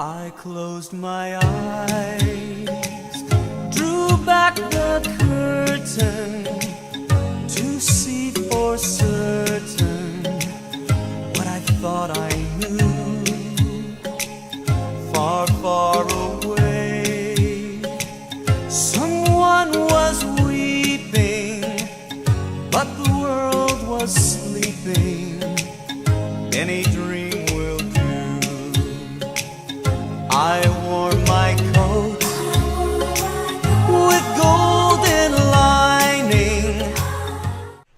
I closed my eyes, drew back the curtain to see for certain what I thought I knew. Far, far away, someone was weeping, but the world was sleeping. Any dream will do. I wore my coat with golden lining.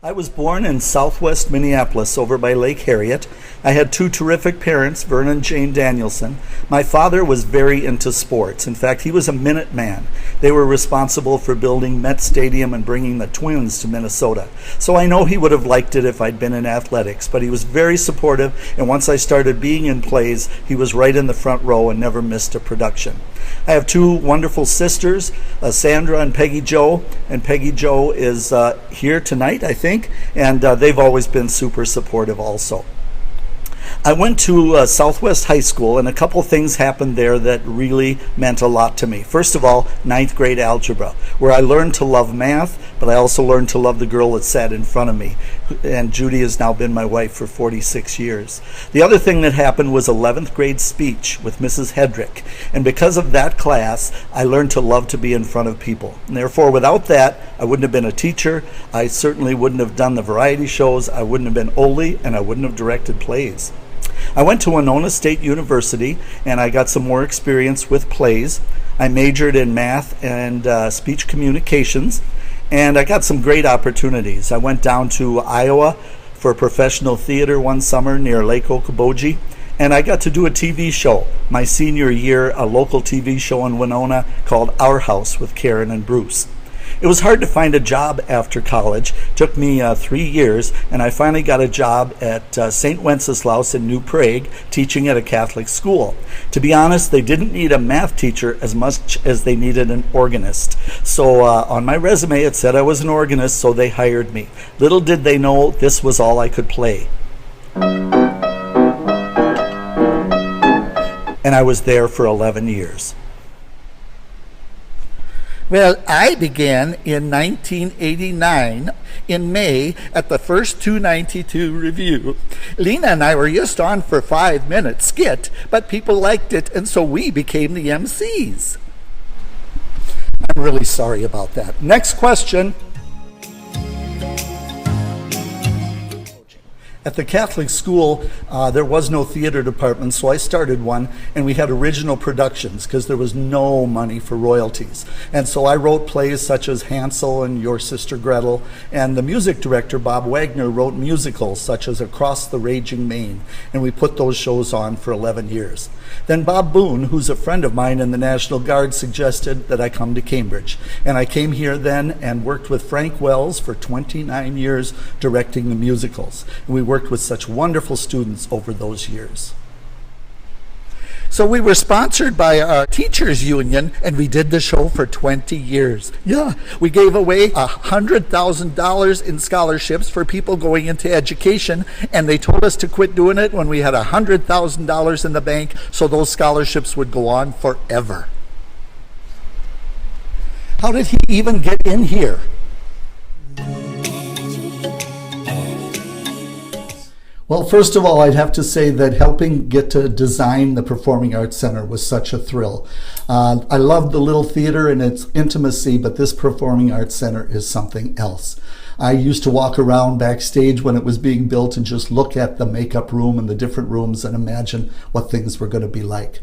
I was born in southwest Minneapolis over by Lake Harriet. I had two terrific parents, Vern and Jane Danielson. My father was very into sports. In fact, he was a Minuteman. They were responsible for building Met Stadium and bringing the Twins to Minnesota. So I know he would have liked it if I'd been in athletics, but he was very supportive, and once I started being in plays, he was right in the front row and never missed a production. I have two wonderful sisters, Sandra and Peggy Jo, and Peggy Jo is here tonight, I think, and they've always been super supportive also. I went to Southwest High School, and a couple things happened there that really meant a lot to me. First of all, ninth grade algebra, where I learned to love math, but I also learned to love the girl that sat in front of me. And Judy has now been my wife for 46 years. The other thing that happened was 11th grade speech with Mrs. Hedrick. And because of that class, I learned to love to be in front of people. And therefore, without that, I wouldn't have been a teacher. I certainly wouldn't have done the variety shows. I wouldn't have been Ole, and I wouldn't have directed plays. I went to Winona State University, and I got some more experience with plays. I majored in math and speech communications, and I got some great opportunities. I went down to Iowa for professional theater one summer near Lake Okoboji, and I got to do a TV show my senior year, a local TV show in Winona called Our House with Karen and Bruce. It was hard to find a job after college. It took me 3 years, and I finally got a job at St. Wenceslaus in New Prague, teaching at a Catholic school. To be honest, they didn't need a math teacher as much as they needed an organist. So on my resume it said I was an organist, so they hired me. Little did they know this was all I could play. And I was there for 11 years. Well, I began in 1989 in May at the first 292 review. Lena and I were just on for a 5-minute skit, but people liked it, and so we became the MCs. I'm really sorry about that. Next question. At the Catholic school, there was no theater department, so I started one, and we had original productions because there was no money for royalties. And so I wrote plays such as Hansel and Your Sister Gretel, and the music director, Bob Wagner, wrote musicals such as Across the Raging Main, and we put those shows on for 11 years. Then Bob Boone, who's a friend of mine in the National Guard, suggested that I come to Cambridge. And I came here then and worked with Frank Wells for 29 years directing the musicals. And we worked with such wonderful students over those years. So we were sponsored by our teachers union, and we did the show for 20 years. Yeah, we gave away $100,000 in scholarships for people going into education, and they told us to quit doing it when we had $100,000 in the bank, so those scholarships would go on forever. How did he even get in here? Well, first of all, I'd have to say that helping get to design the Performing Arts Center was such a thrill. I loved the little theater and its intimacy, but this Performing Arts Center is something else. I used to walk around backstage when it was being built and just look at the makeup room and the different rooms and imagine what things were going to be like.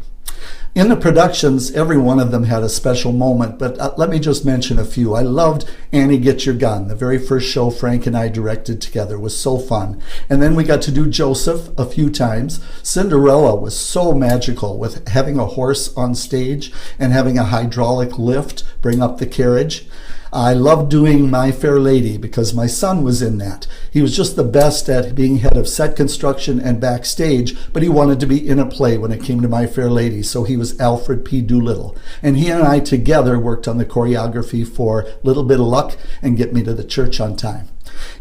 In the productions, every one of them had a special moment, but let me just mention a few. I loved Annie Get Your Gun. The very first show Frank and I directed together was so fun. And then we got to do Joseph a few times. Cinderella was so magical with having a horse on stage and having a hydraulic lift bring up the carriage. I loved doing My Fair Lady because my son was in that. He was just the best at being head of set construction and backstage, but he wanted to be in a play when it came to My Fair Lady, so he was Alfred P. Doolittle. And he and I together worked on the choreography for Little Bit of Luck and Get Me to the Church on Time.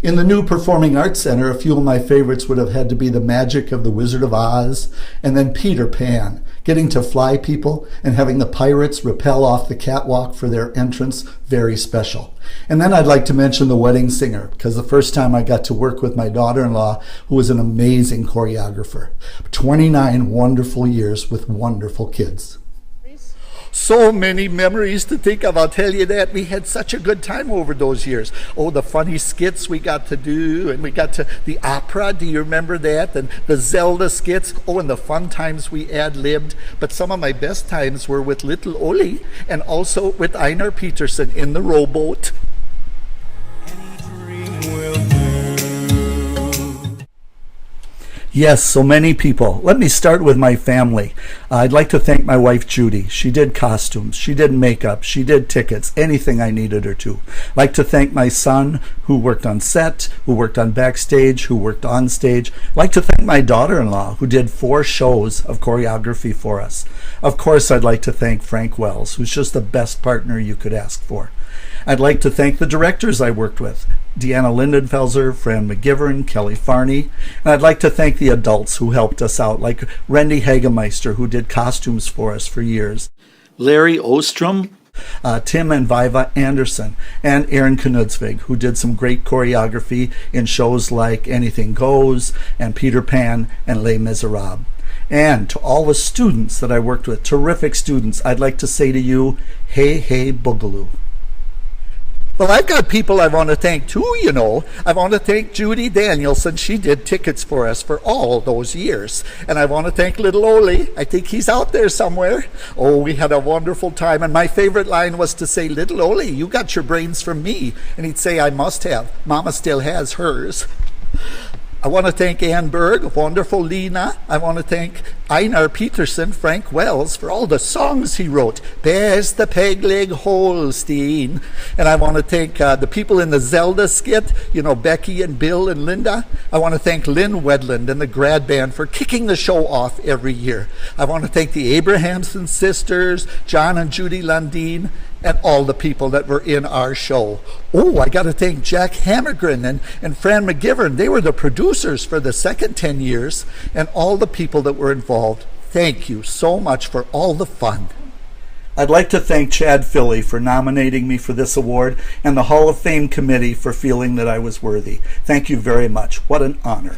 In the new Performing Arts Center, a few of my favorites would have had to be The Magic of the Wizard of Oz and then Peter Pan. Getting to fly people and having the pirates rappel off the catwalk for their entrance, very special. And then I'd like to mention the wedding singer, because the first time I got to work with my daughter-in-law, who was an amazing choreographer. 29 wonderful years with wonderful kids. So many memories to think of, I'll tell you that. We had such a good time over those years. Oh, the funny skits we got to do, and we got to the opera, do you remember that? And the Zelda skits, oh, and the fun times we ad-libbed. But some of my best times were with little Oli, and also with Einar Peterson in the rowboat. Yes, so many people. Let me start with my family. I'd like to thank my wife, Judy. She did costumes, she did makeup, she did tickets, anything I needed her to. I'd like to thank my son, who worked on set, who worked on backstage, who worked on stage. I'd like to thank my daughter-in-law, who did 4 shows of choreography for us. Of course, I'd like to thank Frank Wells, who's just the best partner you could ask for. I'd like to thank the directors I worked with, Deanna Lindenfelser, Fran McGivern, Kelly Farney. And I'd like to thank the adults who helped us out, like Randy Hagemeister, who did costumes for us for years, Larry Ostrom, Tim and Viva Anderson, and Aaron Knudsvig, who did some great choreography in shows like Anything Goes and Peter Pan and Les Miserables. And to all the students that I worked with, terrific students, I'd like to say to you, hey, hey, boogaloo. Well, I've got people I want to thank too, you know. I want to thank Judy Danielson. She did tickets for us for all those years. And I want to thank little Oli. I think he's out there somewhere. Oh, we had a wonderful time. And my favorite line was to say, little Oli, you got your brains from me. And he'd say, I must have. Mama still has hers. I want to thank Ann Berg, wonderful Lena. I want to thank Einar Peterson, Frank Wells, for all the songs he wrote. Best the peg leg Holstein. And I want to thank the people in the Zelda skit, you know, Becky and Bill and Linda. I want to thank Lynn Wedland and the grad band for kicking the show off every year. I want to thank the Abrahamson sisters, John and Judy Lundeen, and all the people that were in our show. Oh, I got to thank Jack Hammergren and Fran McGivern. They were the producers for the second 10 years, and all the people that were involved. Thank you so much for all the fun. I'd like to thank Chad Philly for nominating me for this award, and the Hall of Fame committee for feeling that I was worthy. Thank you very much. What an honor.